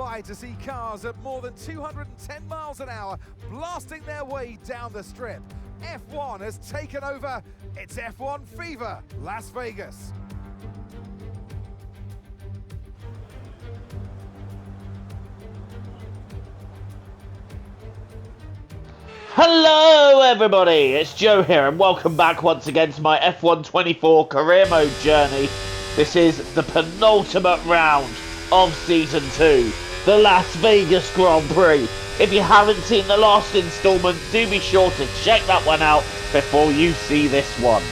by to see cars at more than 210 miles an hour blasting their way down the strip. F1 has taken over. It's F1 Fever, Las Vegas. Hello everybody, it's Joe here and welcome back once again to my F1 24 career mode journey. This is the penultimate round of Season 2, the Las Vegas Grand Prix. If you haven't seen the last instalment, do be sure to check that one out before you see this one.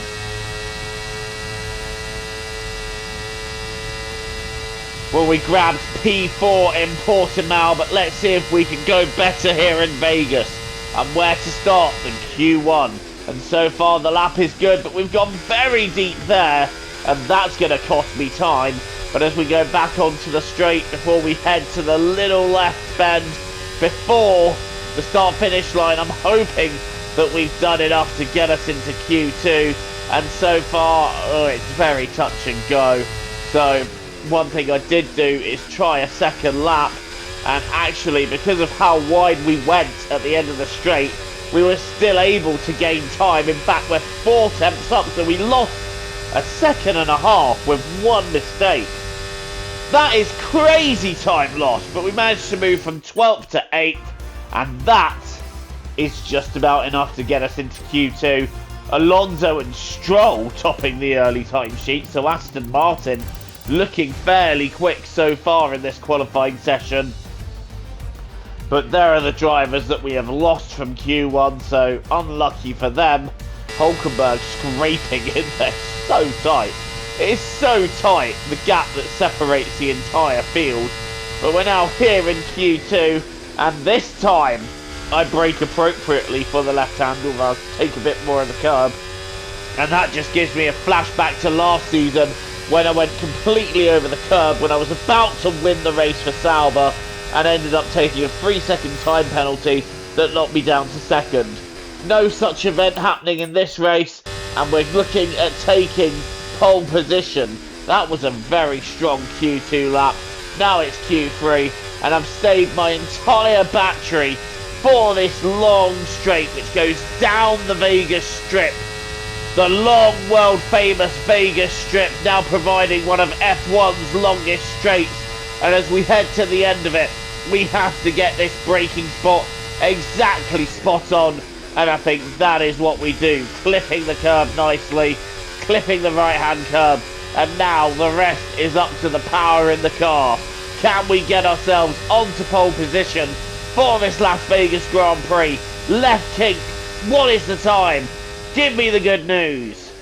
Well, we grabbed P4 in Portimao, but let's see if we can go better here in Vegas. And where to start than Q1. And so far the lap is good, but we've gone very deep there, and that's going to cost me time. But as we go back onto the straight before we head to the little left bend before the start-finish line, I'm hoping that we've done enough to get us into Q2. And so far, it's very touch and go. So one thing I did do is try a second lap. And actually, because of how wide we went at the end of the straight, we were still able to gain time. In fact, we're 4 tenths up, so we lost a second and a half with one mistake. That is crazy time lost, but we managed to move from 12th to 8th, and that is just about enough to get us into Q2. Alonso and Stroll topping the early timesheet, so Aston Martin looking fairly quick so far in this qualifying session. But there are the drivers that we have lost from Q1, so unlucky for them. Hulkenberg scraping in there so tight. It is so tight, the gap that separates the entire field. But we're now here in Q2, and this time I brake appropriately for the left handle. I'll take a bit more of the curb. And that just gives me a flashback to last season when I went completely over the curb when I was about to win the race for Sauber, and ended up taking a 3-second time penalty that knocked me down to second. No such event happening in this race, and we're looking at taking pole position. That was a very strong Q2 lap. Now it's Q3, and I've saved my entire battery for this long straight which goes down the Vegas Strip. The long, world-famous Vegas Strip, now providing one of F1's longest straights. And as we head to the end of it, we have to get this braking spot exactly spot on. And I think that is what we do. Clipping the curb nicely, clipping the right-hand curb. And now the rest is up to the power in the car. Can we get ourselves onto pole position for this Las Vegas Grand Prix? Left kink, what is the time? Give me the good news.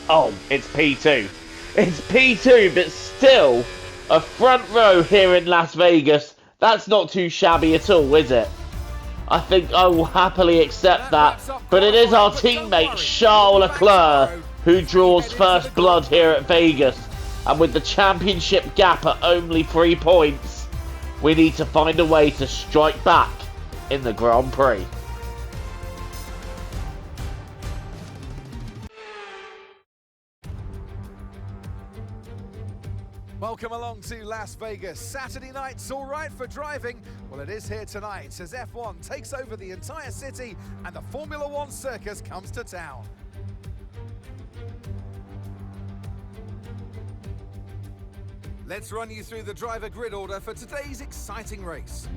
Oh, it's P2. It's P2, but still a front row here in Las Vegas. That's not too shabby at all, is it? I think I will happily accept that. But it is our teammate Charles Leclerc who draws first blood here at Vegas. And with the championship gap at only 3 points, we need to find a way to strike back in the Grand Prix. Welcome along to Las Vegas. Saturday night's all right for driving. Well, it is here tonight as F1 takes over the entire city and the Formula One circus comes to town. Let's run you through the driver grid order for today's exciting race.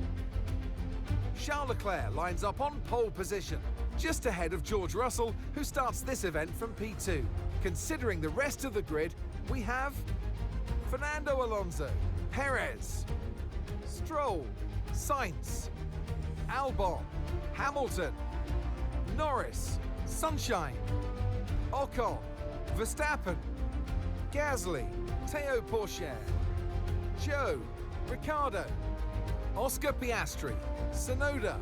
Charles Leclerc lines up on pole position, just ahead of George Russell, who starts this event from P2. Considering the rest of the grid, we have Fernando Alonso, Perez, Stroll, Sainz, Albon, Hamilton, Norris, Sunshine, Ocon, Verstappen, Gasly, Théo Pourchaire, Joe, Ricciardo, Oscar Piastri, Tsunoda,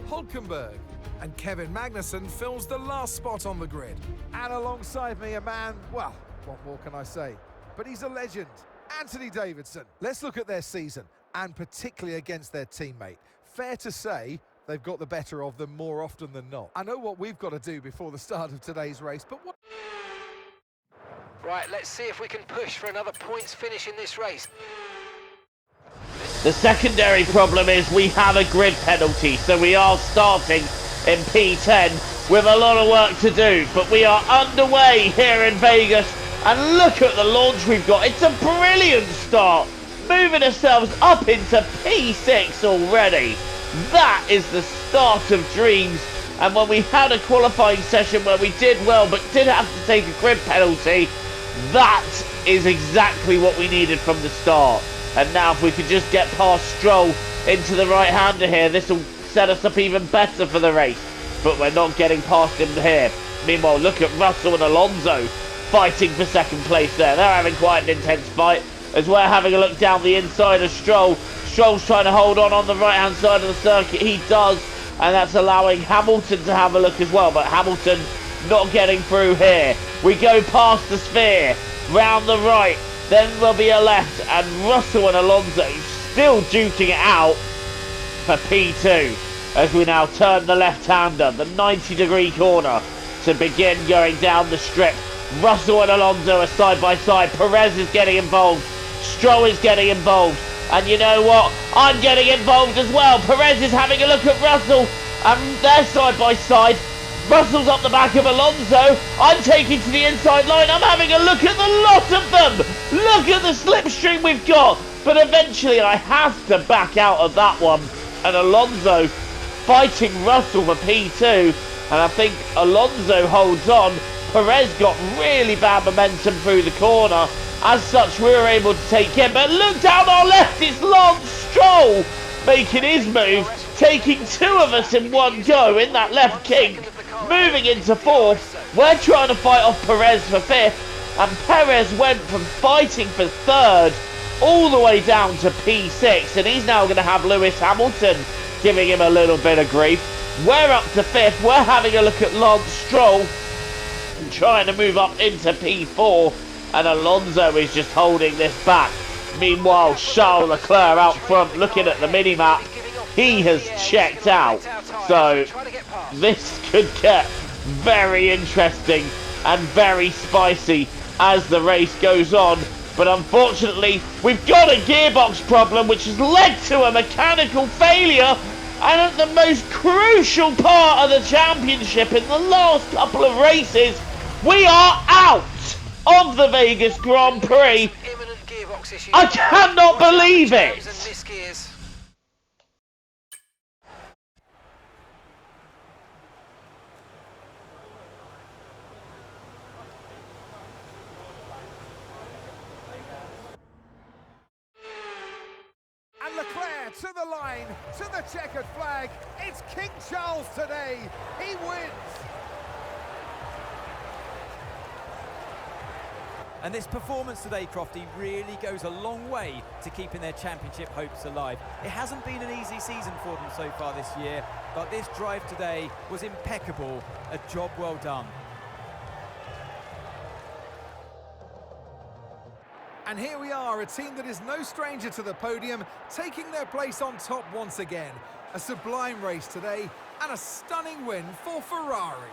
Hulkenberg, and Kevin Magnussen fills the last spot on the grid. And alongside me, a man, well, what more can I say? But he's a legend, Anthony Davidson. Let's look at their season, and particularly against their teammate. Fair to say, they've got the better of them more often than not. I know what we've got to do before the start of today's race, but what... Right, let's see if we can push for another points finish in this race. The secondary problem is we have a grid penalty, so we are starting in P10 with a lot of work to do, but we are underway here in Vegas, and look at the launch we've got. It's a brilliant start, moving ourselves up into P6 already. That is the start of dreams, and when we had a qualifying session where we did well but did have to take a grid penalty, that is exactly what we needed from the start. And now if we could just get past Stroll into the right-hander here, this will set us up even better for the race. But we're not getting past him here. Meanwhile, look at Russell and Alonso fighting for second place there. They're having quite an intense fight as we're having a look down the inside of Stroll. Stroll's trying to hold on the right-hand side of the circuit. He does, and that's allowing Hamilton to have a look as well. But Hamilton not getting through here. We go past the sphere, round the right. Then there'll be a left, and Russell and Alonso still duking it out for P2 as we now turn the left-hander, the 90-degree corner, to begin going down the strip. Russell and Alonso are side by side. Perez is getting involved. Stroll is getting involved. And you know what? I'm getting involved as well. Perez is having a look at Russell, and they're side by side. Russell's up the back of Alonso. I'm taking to the inside line. I'm having a look at the lot of them. Look at the slipstream we've got. But eventually I have to back out of that one. And Alonso fighting Russell for P2. And I think Alonso holds on. Perez got really bad momentum through the corner. As such, we were able to take him. But look down our left. It's Lance Stroll making his move. Taking two of us in one go in that left kink. Moving into fourth, we're trying to fight off Perez for fifth, and Perez went from fighting for third all the way down to P6, and he's now going to have Lewis Hamilton giving him a little bit of grief. We're up to fifth. We're having a look at Lance Stroll and trying to move up into P4, and Alonso is just holding this back. Meanwhile, Charles Leclerc out front looking at the mini-map. He has checked out, so this could get very interesting and very spicy as the race goes on. But unfortunately, we've got a gearbox problem which has led to a mechanical failure, and at the most crucial part of the championship in the last couple of races, we are out of the Vegas Grand Prix. I cannot believe it! And Leclerc to the line, to the checkered flag. It's King Charles today. He wins. And this performance today, Crofty, really goes a long way to keeping their championship hopes alive. It hasn't been an easy season for them so far this year, but this drive today was impeccable. A job well done. And here we are, a team that is no stranger to the podium, taking their place on top once again. A sublime race today, and a stunning win for Ferrari.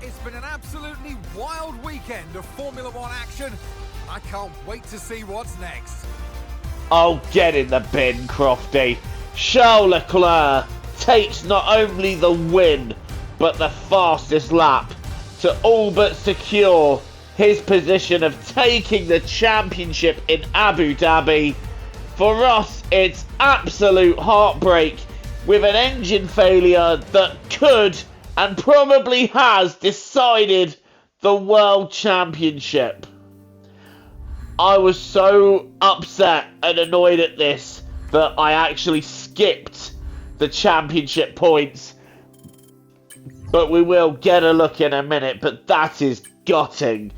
It's been an absolutely wild weekend of Formula One action. I can't wait to see what's next. Oh, get in the bin, Crofty. Charles Leclerc takes not only the win, but the fastest lap to all but secure his position of taking the championship in Abu Dhabi. For us, it's absolute heartbreak with an engine failure that could and probably has decided the World Championship. I was so upset and annoyed at this that I actually skipped the championship points but we will get a look in a minute. But that is gutting.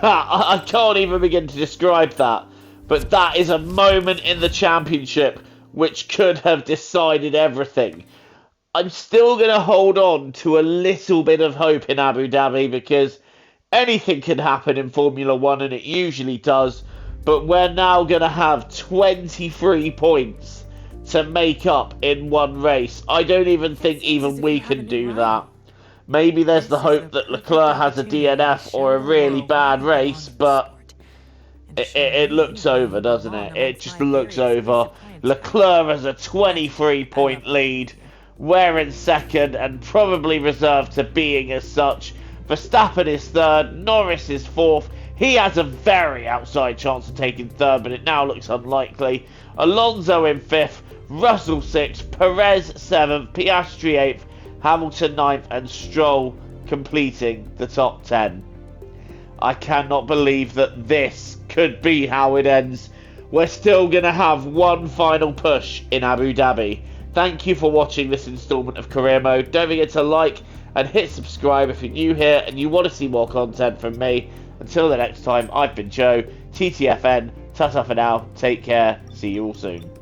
I can't even begin to describe that. But that is a moment in the championship which could have decided everything. I'm still going to hold on to a little bit of hope in Abu Dhabi because anything can happen in Formula 1 and it usually does. But we're now going to have 23 points to make up in one race. I don't even think even we can do that. Maybe there's the hope that Leclerc has a DNF or a really bad race, but it looks over, doesn't it? It just looks over. Leclerc has a 23-point lead. We're in second and probably reserved to being as such. Verstappen is third, Norris is fourth. He has a very outside chance of taking third, but it now looks unlikely. Alonso in fifth, Russell sixth, Perez seventh, Piastri eighth, Hamilton ninth, and Stroll completing the top 10. I cannot believe that this could be how it ends. We're still going to have one final push in Abu Dhabi. Thank you for watching this instalment of Career Mode. Don't forget to like and hit subscribe if you're new here and you want to see more content from me. Until the next time, I've been Joe, TTFN, ta-ta for now, take care, see you all soon.